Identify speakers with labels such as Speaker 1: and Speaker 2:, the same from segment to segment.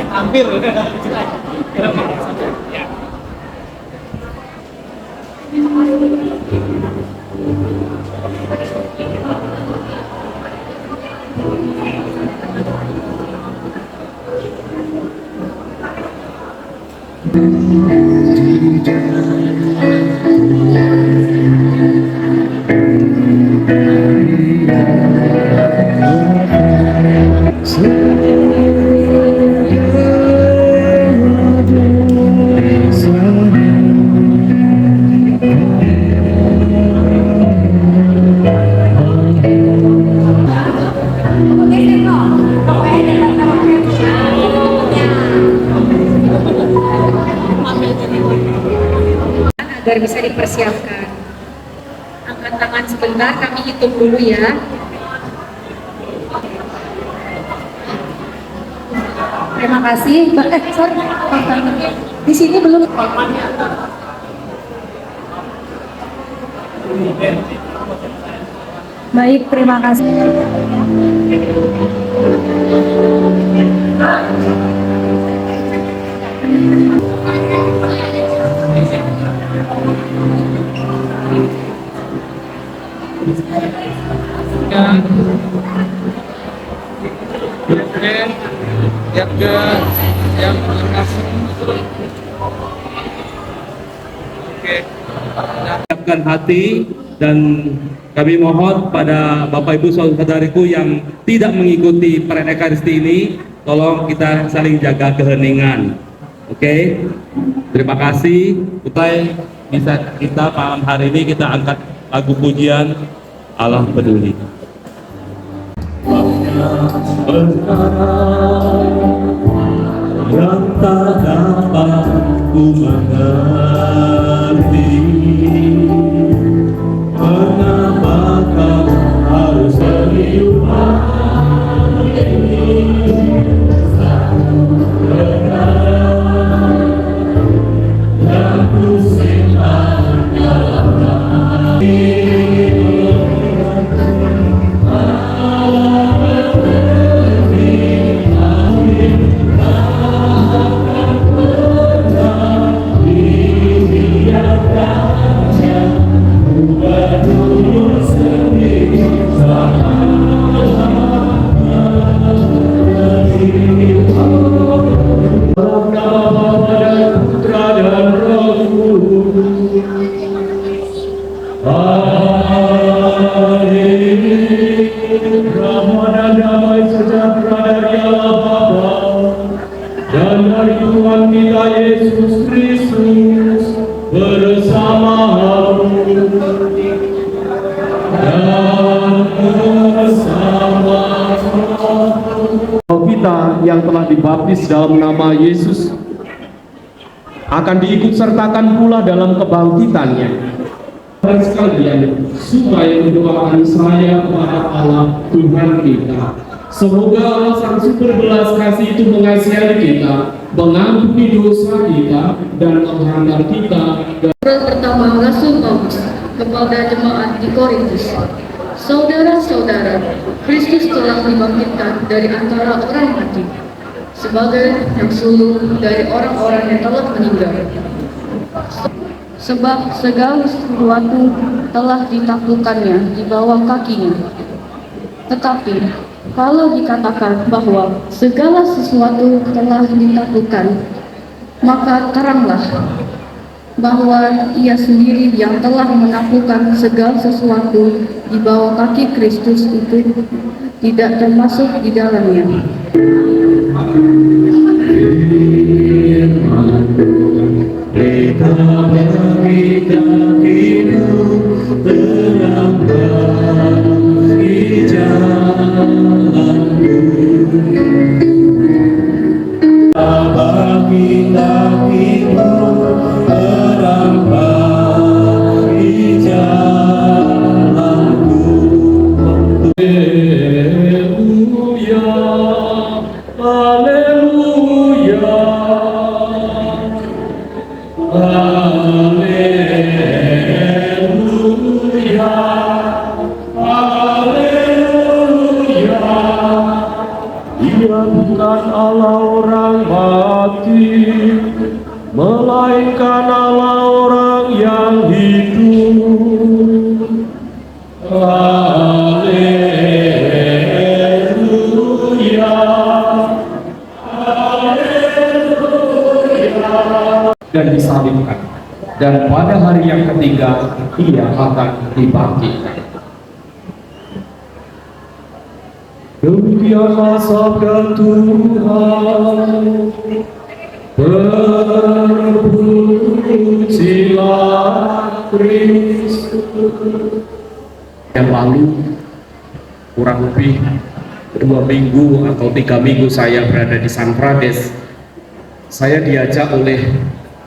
Speaker 1: Hampir.
Speaker 2: Agar bisa dipersiapkan. Angkat tangan sebentar, kami hitung dulu ya. Terima kasih. Sorry, di sini belum. Baik, terima kasih.
Speaker 1: Yang siapkan hati, dan kami mohon pada Bapak Ibu saudariku yang tidak mengikuti perayaan Ekaristi ini, tolong kita saling jaga keheningan. Oke, terima kasih. Utai bisa kita malam hari ini kita angkat lagu pujian Allah Peduli. Yang tak dapat ku mengerti, mengapa kau harus serius yang ku simpan dalam hati. Rahmat dan damai sejahtera dari Allah Bapa dan dari Tuhan kita Yesus Kristus bersamamu.
Speaker 3: yang telah dibaptis dalam nama Yesus akan diikutsertakan pula dalam kebangkitannya. Dan sekalian, supaya mendoakan saya kepada Allah Tuhan kita. Semoga Allah Sang Sumber belas kasih itu mengasihi kita, mengampuni dosa kita, dan menghantar kita.
Speaker 4: Surat pertama Rasul Paulus kepada jemaat di Korintus. Saudara-saudara, Kristus telah dibangkitkan dari antara orang mati sebagai yang sulung dari orang-orang yang telah meninggal. Sebab segala sesuatu telah ditaklukkannya di bawah kakinya. Tetapi kalau dikatakan bahwa segala sesuatu telah ditaklukkan, maka teranglah bahwa ia sendiri yang telah menaklukkan segala sesuatu di bawah kaki Kristus itu tidak termasuk di dalamnya.
Speaker 3: Dia bukan Allah orang mati, melainkan Allah orang yang hidup. Haleluya, haleluya. Dan disalibkan, dan pada hari yang ketiga ia akan dibangkitkan. Demikianlah sabda Tuhan. Berpujilah Kristus. Yang lalu kurang lebih 2 minggu atau 3 minggu saya berada di San Frades. Saya diajak oleh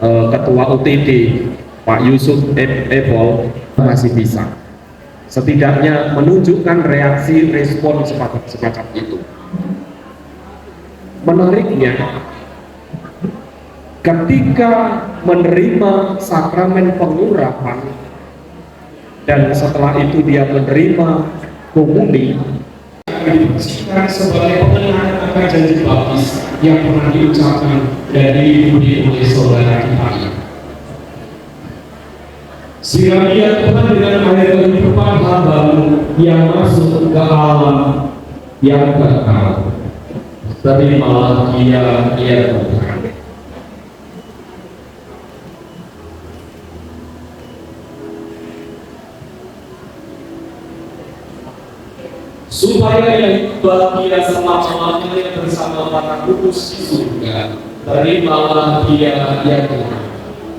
Speaker 3: Ketua UTD Pak Yusuf Evol masih bisa setidaknya menunjukkan reaksi respon semacam itu. Menariknya, ketika menerima sakramen pengurapan dan setelah itu dia menerima komuni, dibersihkan sebagai pengenang akan janji baptis yang pernah diucapkan dan diikuti oleh saudara kita. Sehingga dia Tuhan dengan air kehidupan hamba-Mu yang masuk ke alam yang kekal. Terimalah dia, ya Tuhan. Supaya ia bahagia selama-lamanya bersama para kudus di surga. Terimalah dia, ya Tuhan.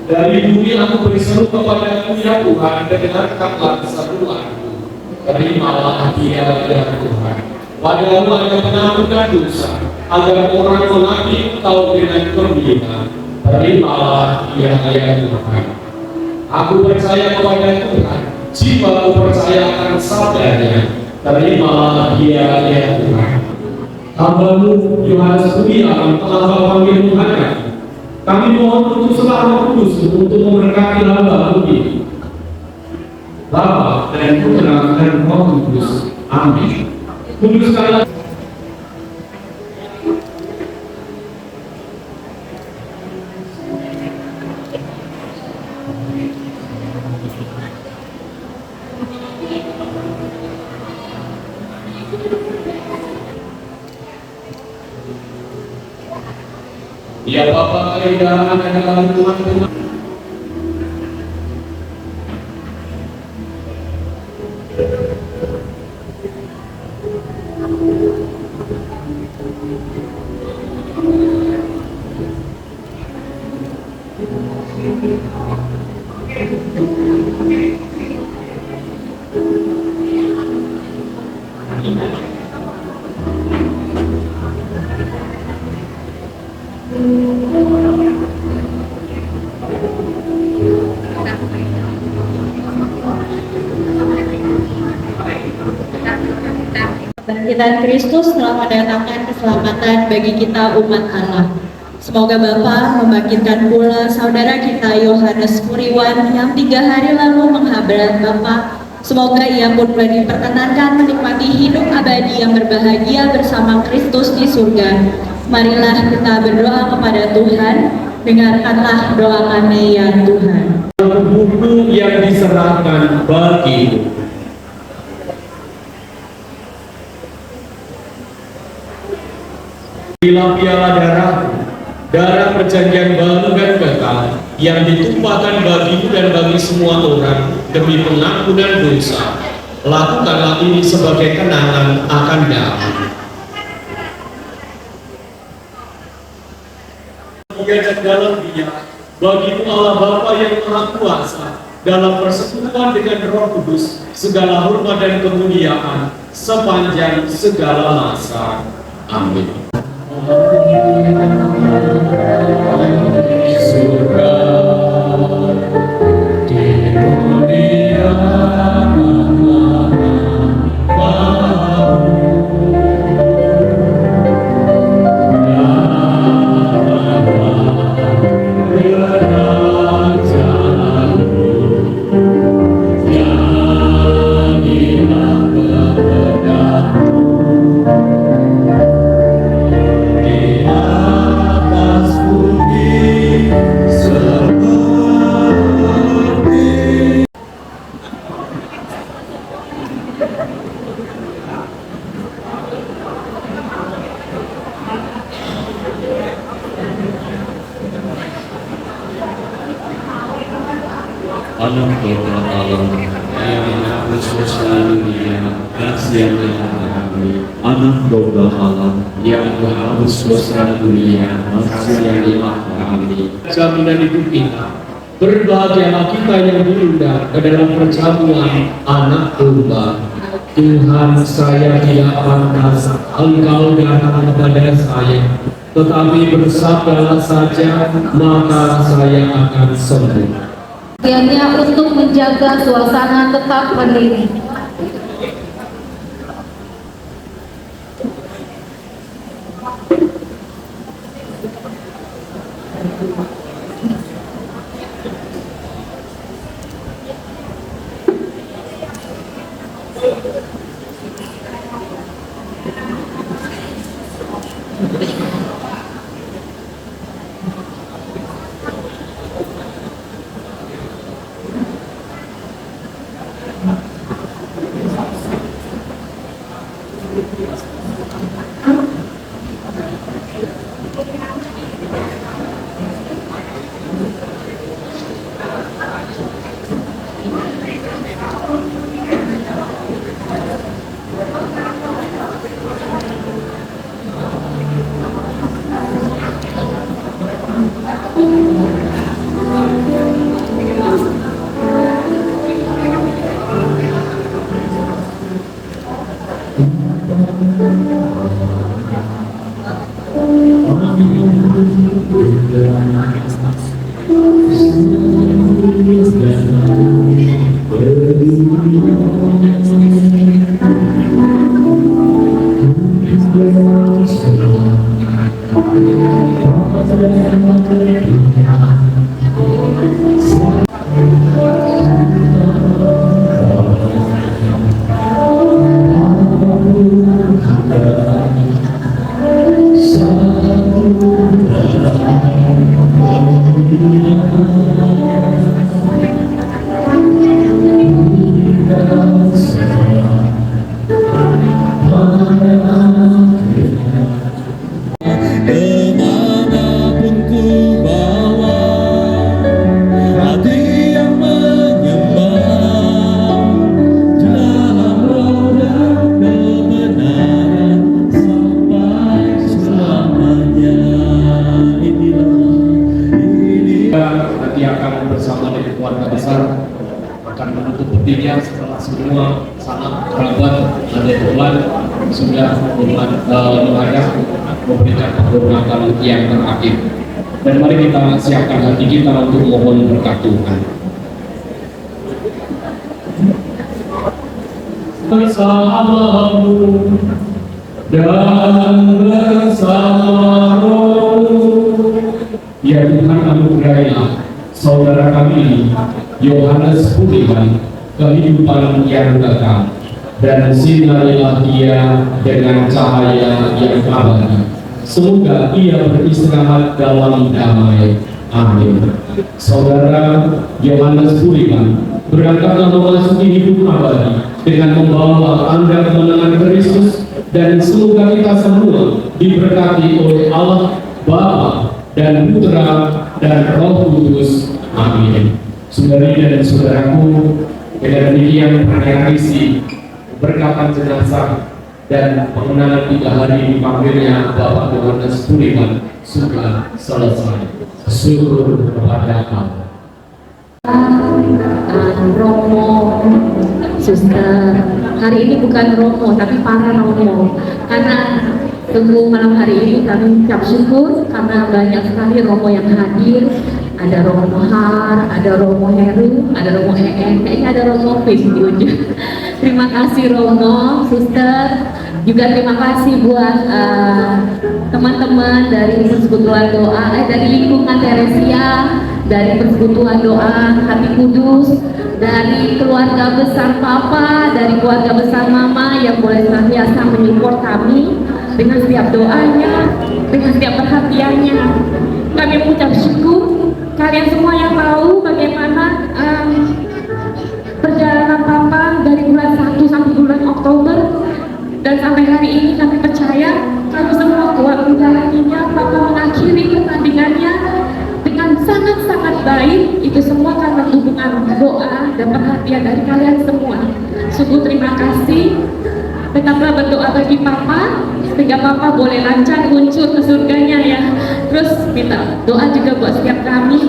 Speaker 3: Dari bumi aku berseru kepadamu ya Tuhan, dengarkanlah seruanku. Terimalah dia ya Tuhan. Padamu ada pengampunan dosa, agar orang mengabdi Engkau dengan gembira. Terimalah dia ya Tuhan. Aku percaya kepada Tuhan, jiwaku percaya akan sabdanya. Terimalah dia ya Tuhan. Hamba-Mu Yohanes Kurniawan telah memanggil Tuhan. Kami mohon utuslah Roh Kudus untuk memberkati hamba-Mu ini. Bapa dan Putra dan Roh Kudus. Amin. Kuduskanlah ya Bapa keindahan adalah Tuhan.
Speaker 5: Kebangkitan Kristus telah mendatangkan keselamatan bagi kita umat Allah. Semoga Bapa membangkitkan pula saudara kita Yohanes Muriwan yang 3 hari lalu menghablat Bapa. Semoga ia pun diperkenankan menikmati hidup abadi yang berbahagia bersama Kristus di surga. Marilah kita berdoa kepada Tuhan, dengarkanlah doa kami ya Tuhan.
Speaker 3: Tubuhku yang diserahkan bagimu. Inilah piala darahku, darah perjanjian baru dan kekal, yang ditumpahkan bagimu dan bagi semua orang demi pengampunan dosa. Lakukanlah ini sebagai kenangan akan damai. Dia dan dalam Dia, bagimu Allah Bapa yang Maha Kuasa, dalam persekutuan dengan Roh Kudus, segala hormat dan kemuliaan sepanjang segala masa. Amin. Surga di dunia
Speaker 6: Anak Bapa Allah yang menghapus dunia, kasihanlah kami. Anak Domba Allah yang menghapus dosa dunia, kasihanlah kami.
Speaker 3: Jaminan hidup kita, berbahagialah kita yang diundang ke dalam perjamuan Anak Domba. Tuhan, saya tidak pantas Engkau datang kepada saya, tetapi bersabdalah saja, maka saya akan sembuh.
Speaker 4: Bagiannya untuk menjaga suasana tetap pendiri.
Speaker 3: Nanti akan bersama dengan keluarga besar akan menutup petinya setelah semua sanak kerabat dan teman sudah menghadap memberikan penghormatan yang terakhir. Dan mari kita siapkan hati kita untuk mohon berkat Tuhan. Bersamamu dan bersama roh. Ya Tuhan, anugerahi saudara kami Yohanes Budiman kehidupan yang kekal, dan sinarilah dia dengan cahaya yang abadi. Semoga ia beristirahat dalam damai. Amin. Saudara Yohanes Budiman berangkatlah memasuki hidup abadi dengan membawa Anda kemenangan Kristus, dan semoga kita semua diberkati oleh Allah Bapa dan Putra dan Roh Kudus. Amin. Saudari dan saudaraku, dengan demikian prakarisi berkatan jenazah dan pengenalan 3 hari dipanggilnya Bapak Yohanes Budiman sudah selesai. Syukur kepada Allah.
Speaker 2: Romo, suster, hari ini bukan Romo tapi para Romo, karena tunggu malam hari ini kami ucap syukur karena banyak sekali Romo yang hadir. Ada Romo Har, ada Romo Heru, ada Romo kayaknya ada Romo Fis di ujung. Terima kasih Romo, suster. Juga terima kasih buat teman-teman dari Persekutuan Doa, dari lingkungan Teresia, dari Persekutuan Doa Hati Kudus, dari keluarga besar Papa, dari keluarga besar Mama yang boleh senantiasa menyupport kami dengan setiap doanya, dengan setiap perhatiannya. Kami mengucap syukur. Kalian semua yang tahu bagaimana perjalanan Papa dari bulan 1 sampai bulan Oktober, dan sampai hari ini kami percaya kami semua kuat menjalaninya. Papa mengakhiri pertandingannya dengan sangat-sangat baik. Itu semua karena dukungan doa dan perhatian dari kalian semua. Sungguh terima kasih. Tetaplah berdoa bagi Papa sehingga Papa boleh lancar muncul ke surganya ya. Terus minta doa juga buat setiap kami,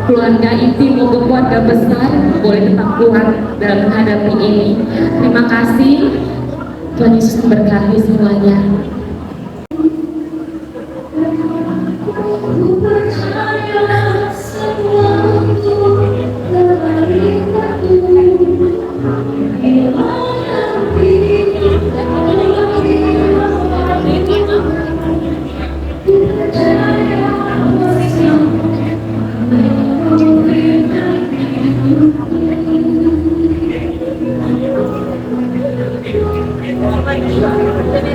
Speaker 2: keluarga inti maupun keluarga besar, boleh tetap kuat dalam menghadapi ini. Terima kasih. Tuhan Yesus memberkati semuanya.
Speaker 7: Jadi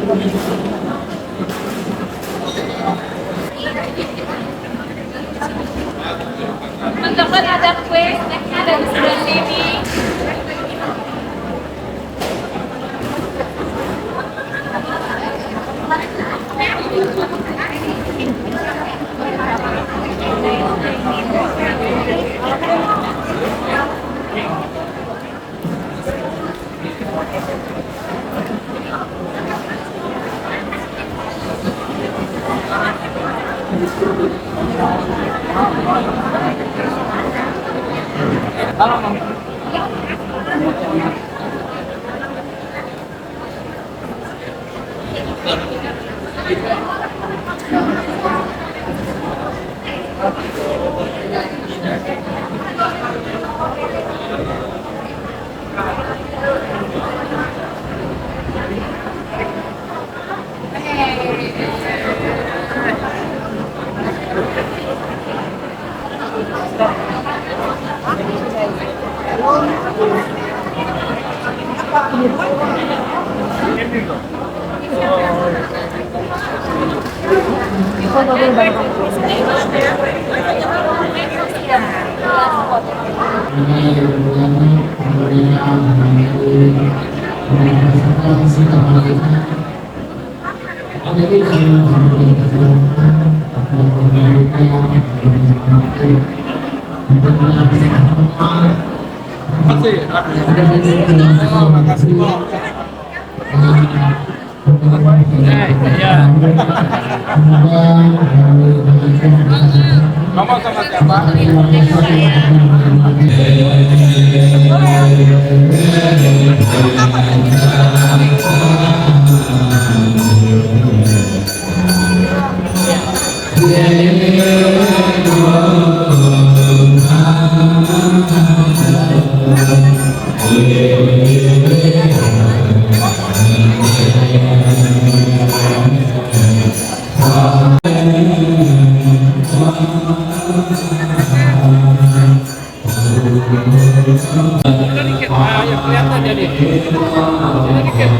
Speaker 2: Teman-teman ada kue snacknya dari sebelah sini.
Speaker 3: Ngomong sama siapa?
Speaker 1: Yang kelihatan jadi. Sini dikit.